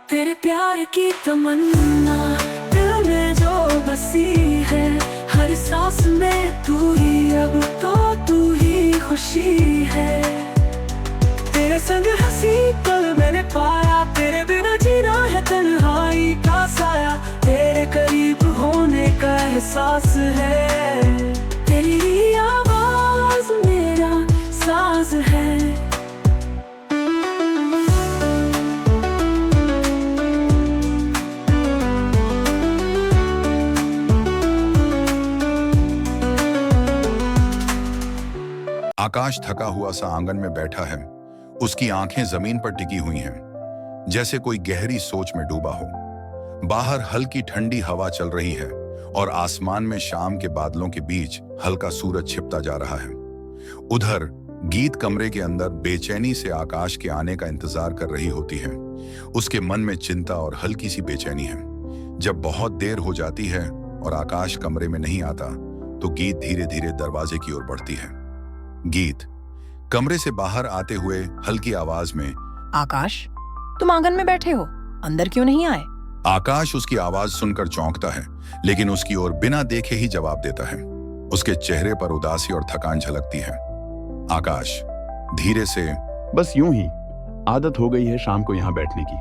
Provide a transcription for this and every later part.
तेरे प्यार की तमन्ना दिल में जो बसी है, हर सांस में तू ही, अब तो तू ही खुशी है। तेरे संग हंसी पल मैंने पाया, तेरे बिना जीना है तन्हाई का साया। तेरे करीब होने का एहसास है, तेरी आवाज मेरा साज है। आकाश थका हुआ सा आंगन में बैठा है। उसकी आंखें जमीन पर टिकी हुई हैं, जैसे कोई गहरी सोच में डूबा हो। बाहर हल्की ठंडी हवा चल रही है और आसमान में शाम के बादलों के बीच हल्का सूरज छिपता जा रहा है। उधर गीत कमरे के अंदर बेचैनी से आकाश के आने का इंतजार कर रही होती है। उसके मन में चिंता और हल्की सी बेचैनी है। जब बहुत देर हो जाती है और आकाश कमरे में नहीं आता, तो गीत धीरे धीरे दरवाजे की ओर बढ़ती है। गीत कमरे से बाहर आते हुए हल्की आवाज में, आकाश, तुम आंगन में बैठे हो, अंदर क्यों नहीं आए? आकाश उसकी आवाज सुनकर चौंकता है, लेकिन उसकी ओर बिना देखे ही जवाब देता है। उसके चेहरे पर उदासी और थकान झलकती है। आकाश धीरे से, बस यूं ही आदत हो गई है शाम को यहाँ बैठने की,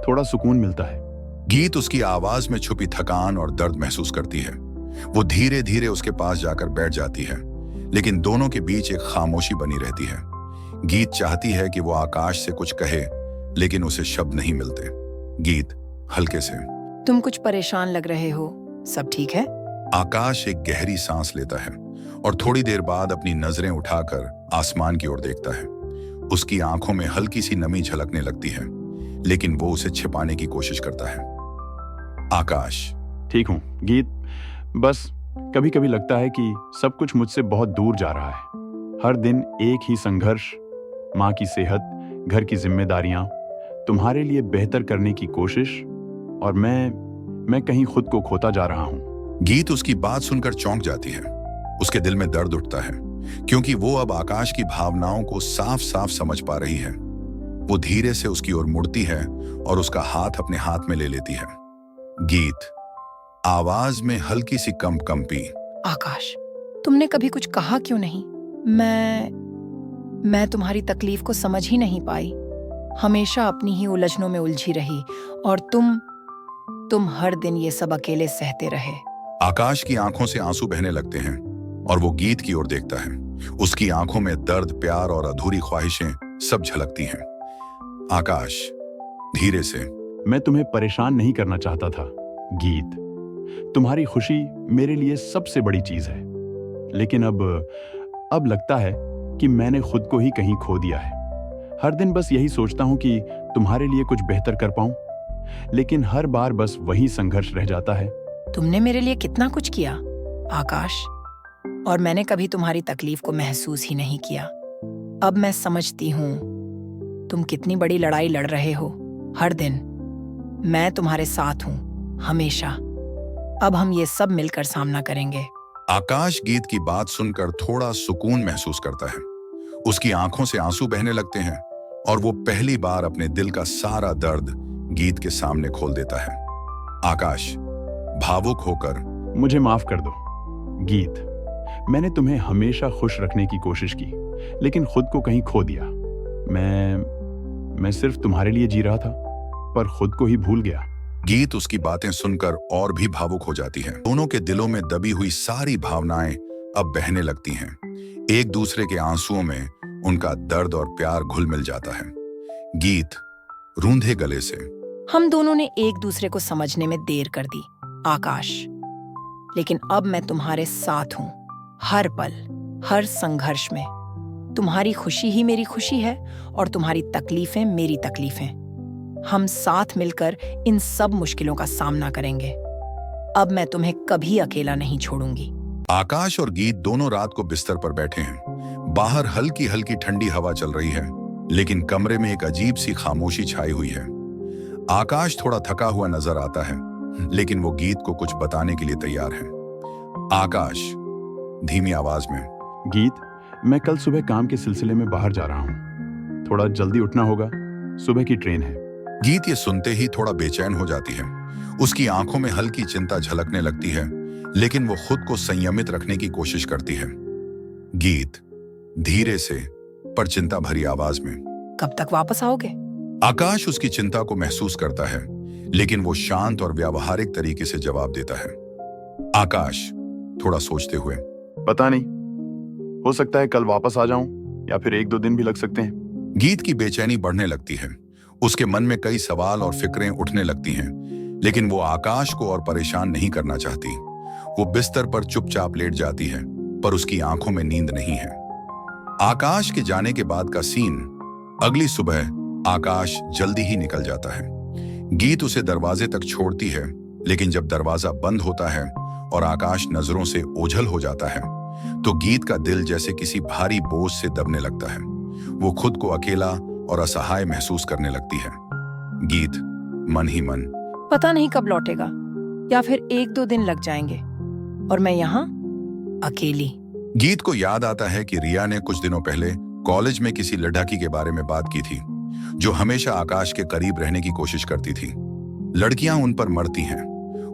थोड़ा सुकून मिलता है। गीत उसकी आवाज में छुपी थकान और दर्द महसूस करती है। वो धीरे धीरे उसके पास जाकर बैठ जाती है, लेकिन दोनों के बीच एक खामोशी बनी रहती है। गीत चाहती है कि वो आकाश से कुछ कहे, लेकिन उसे शब्द नहीं मिलते। गीत हल्के से, तुम कुछ परेशान लग रहे हो, सब ठीक है? आकाश एक गहरी सांस लेता है और थोड़ी देर बाद अपनी नजरें उठाकर आसमान की ओर देखता है। उसकी आंखों में हल्की सी नमी झलकने लगती है, लेकिन वो उसे छिपाने की कोशिश करता है। आकाश, ठीक हूँ गीत, बस कभी कभी लगता है कि सब कुछ मुझसे बहुत दूर जा रहा है। हर दिन एक ही संघर्ष, माँ की सेहत, घर की जिम्मेदारियां, तुम्हारे लिए बेहतर करने की कोशिश, और मैं कहीं खुद को खोता जा रहा हूँ। गीत उसकी बात सुनकर चौंक जाती है। उसके दिल में दर्द उठता है, क्योंकि वो अब आकाश की भावनाओं को साफ साफ समझ पा रही है। वो धीरे से उसकी ओर मुड़ती है और उसका हाथ अपने हाथ में ले लेती है। गीत आवाज में हल्की सी कंपी, आकाश, तुमने कभी कुछ कहा क्यों नहीं? मैं तुम्हारी तकलीफ को समझ ही नहीं पाई। हमेशा अपनी ही उलझनों में उलझी रही, और तुम हर दिन ये सब अकेले सहते रहे। आकाश की आंखों से आंसू बहने लगते हैं और वो गीत की ओर देखता है। उसकी आंखों में दर्द, प्यार और अधूरी ख्वाहिशें सब झलकती हैं। आकाश धीरे से, मैं तुम्हें परेशान नहीं करना चाहता था गीत, तुम्हारी खुशी मेरे लिए सबसे बड़ी चीज है। लेकिन अब लगता है कि मैंने खुद को ही कहीं खो दिया है। हर दिन बस यही सोचता हूं कि तुम्हारे लिए कुछ बेहतर कर पाऊं, लेकिन हर बार बस वही संघर्ष रह जाता है। तुमने मेरे लिए कितना कुछ किया आकाश, और मैंने कभी तुम्हारी तकलीफ को महसूस ही नहीं किया। अब मैं समझती हूँ तुम कितनी बड़ी लड़ाई लड़ रहे हो हर दिन। मैं तुम्हारे साथ हूँ हमेशा। अब हम ये सब मिलकर सामना करेंगे। आकाश गीत की बात सुनकर थोड़ा सुकून महसूस करता है। उसकी आंखों से आंसू बहने लगते हैं और वो पहली बार अपने दिल का सारा दर्द गीत के सामने खोल देता है। आकाश भावुक होकर, मुझे माफ कर दो गीत, मैंने तुम्हें हमेशा खुश रखने की कोशिश की, लेकिन खुद को कहीं खो दिया। मैं सिर्फ तुम्हारे लिए जी रहा था, पर खुद को ही भूल गया। गीत उसकी बातें सुनकर और भी भावुक हो जाती है। दोनों के दिलों में दबी हुई सारी भावनाएं अब बहने लगती हैं। एक दूसरे के आंसुओं में उनका दर्द और प्यार घुल मिल जाता है। गीत रूंधे गले से, हम दोनों ने एक दूसरे को समझने में देर कर दी आकाश, लेकिन अब मैं तुम्हारे साथ हूँ हर पल, हर संघर्ष में। तुम्हारी खुशी ही मेरी खुशी है और तुम्हारी तकलीफें मेरी तकलीफें। हम साथ मिलकर इन सब मुश्किलों का सामना करेंगे। अब मैं तुम्हें कभी अकेला नहीं छोड़ूंगी। आकाश और गीत दोनों रात को बिस्तर पर बैठे हैं। बाहर हल्की हल्की ठंडी हवा चल रही है, लेकिन कमरे में एक अजीब सी खामोशी छाई हुई है। आकाश थोड़ा थका हुआ नजर आता है, लेकिन वो गीत को कुछ बताने के लिए तैयार है। आकाश धीमी आवाज में, गीत, मैं कल सुबह काम के सिलसिले में बाहर जा रहा हूँ, थोड़ा जल्दी उठना होगा, सुबह की ट्रेन है। गीत ये सुनते ही थोड़ा बेचैन हो जाती है। उसकी आंखों में हल्की चिंता झलकने लगती है, लेकिन वो खुद को संयमित रखने की कोशिश करती है। गीत धीरे से पर चिंता भरी आवाज में, कब तक वापस आओगे? आकाश उसकी चिंता को महसूस करता है, लेकिन वो शांत और व्यावहारिक तरीके से जवाब देता है। आकाश थोड़ा सोचते हुए, पता नहीं, हो सकता है कल वापस आ जाऊं या फिर 1-2 दिन भी लग सकते हैं। गीत की बेचैनी बढ़ने लगती है। उसके मन में कई सवाल और फिक्रें उठने लगती हैं, लेकिन वो आकाश को और परेशान नहीं करना चाहती। वो बिस्तर पर चुपचाप लेट जाती है, पर उसकी आंखों में नींद नहीं है। आकाश के जाने के बाद का सीन, अगली सुबह आकाश जल्दी ही निकल जाता है। गीत उसे दरवाजे तक छोड़ती है, लेकिन जब दरवाजा बंद होता है और आकाश नजरों से ओझल हो जाता है, तो गीत का दिल जैसे किसी भारी बोझ से दबने लगता है। वो खुद को अकेला और असहाय महसूस करने लगती है। गीत मन ही मन, पता नहीं कब लौटेगा, या फिर 1-2 दिन लग जाएंगे और मैं यहाँ अकेली। गीत को याद आता है कि रिया ने कुछ दिनों पहले कॉलेज में किसी लड़की के बारे में बात की थी, जो हमेशा आकाश के करीब रहने की कोशिश करती थी। लड़कियां उन पर मरती हैं।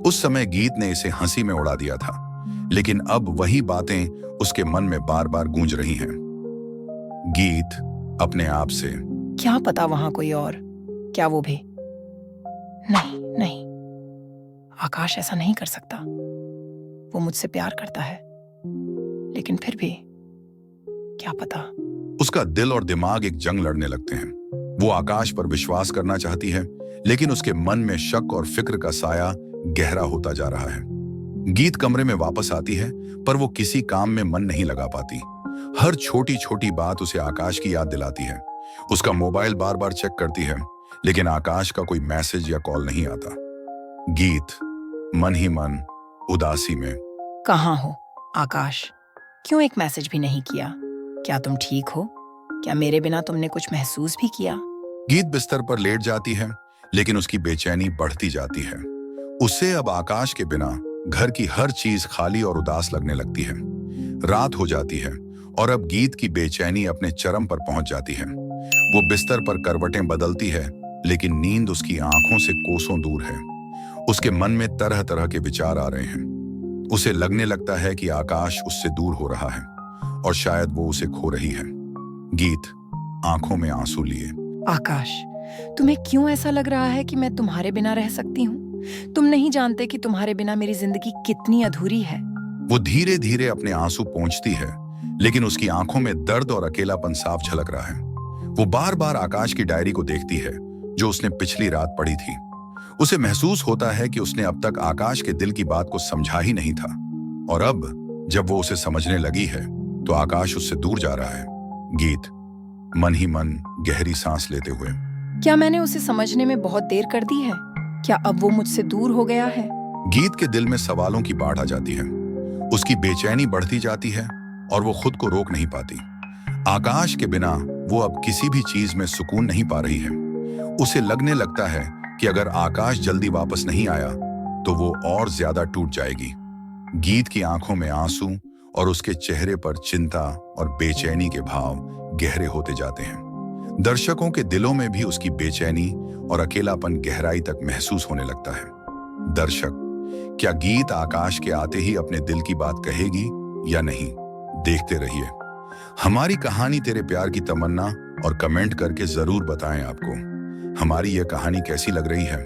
उस समय गीत ने इसे हंसी में उड़ा दिया था, लेकिन अब वही बातें उसके मन में बार बार गूंज रही हैं। गीत अपने आप से, क्या पता वहां कोई और, क्या वो भी? नहीं नहीं, आकाश ऐसा नहीं कर सकता। वो मुझसे प्यार करता है, लेकिन फिर भी क्या पता। उसका दिल और दिमाग एक जंग लड़ने लगते हैं। वो आकाश पर विश्वास करना चाहती है, लेकिन उसके मन में शक और फिक्र का साया गहरा होता जा रहा है। गीत कमरे में वापस आती है, पर वो किसी काम में मन नहीं लगा पाती। हर छोटी छोटी बात उसे आकाश की याद दिलाती है। उसका मोबाइल बार बार चेक करती है, लेकिन आकाश का कोई मैसेज या कॉल नहीं आता। गीत मन ही मन उदासी में, कहाँ हो आकाश? क्यों एक मैसेज भी नहीं किया? क्या तुम ठीक हो? क्या मेरे बिना तुमने कुछ महसूस भी किया? गीत बिस्तर पर लेट जाती है, लेकिन उसकी बेचैनी बढ़ती जाती है। उसे अब आकाश के बिना घर की हर चीज खाली और उदास लगने लगती है। रात हो जाती है और अब गीत की बेचैनी अपने चरम पर पहुंच जाती है। वो बिस्तर पर करवटें बदलती है, लेकिन नींद उसकी आंखों से कोसों दूर है। उसके मन में तरह तरह के विचार आ रहे हैं। उसे लगने लगता है कि आकाश उससे दूर हो रहा है और शायद वो उसे खो रही है। गीत आंखों में आंसू लिए, आकाश, तुम्हें क्यों ऐसा लग रहा है कि मैं तुम्हारे बिना रह सकती हूँ? तुम नहीं जानते कि तुम्हारे बिना मेरी जिंदगी कितनी अधूरी है। वो धीरे धीरे अपने आंसू पोंछती है, लेकिन उसकी आंखों में दर्द और अकेलापन साफ झलक रहा है। वो बार बार आकाश की डायरी को देखती है, जो उसने पिछली रात पढ़ी थी। उसे महसूस होता है कि उसने अब तक आकाश के दिल की बात को समझा ही नहीं था, और अब जब वो उसे समझने लगी है, तो आकाश उससे दूर जा रहा है। गीत मन ही मन गहरी सांस लेते हुए, क्या मैंने उसे समझने में बहुत देर कर दी है? क्या अब वो मुझसे दूर हो गया है? गीत के दिल में सवालों की बाढ़ आ जाती है। उसकी बेचैनी बढ़ती जाती है और वो खुद को रोक नहीं पाती। आकाश के बिना वो अब किसी भी चीज में सुकून नहीं पा रही है। उसे लगने लगता है कि अगर आकाश जल्दी वापस नहीं आया, तो वो और ज्यादा टूट जाएगी। गीत की आंखों में आंसू और उसके चेहरे पर चिंता और बेचैनी के भाव गहरे होते जाते हैं। दर्शकों के दिलों में भी उसकी बेचैनी और अकेलापन गहराई तक महसूस होने लगता है। दर्शक, क्या गीत आकाश के आते ही अपने दिल की बात कहेगी या नहीं? देखते रहिए हमारी कहानी तेरे प्यार की तमन्ना, और कमेंट करके जरूर बताएं आपको हमारी यह कहानी कैसी लग रही है।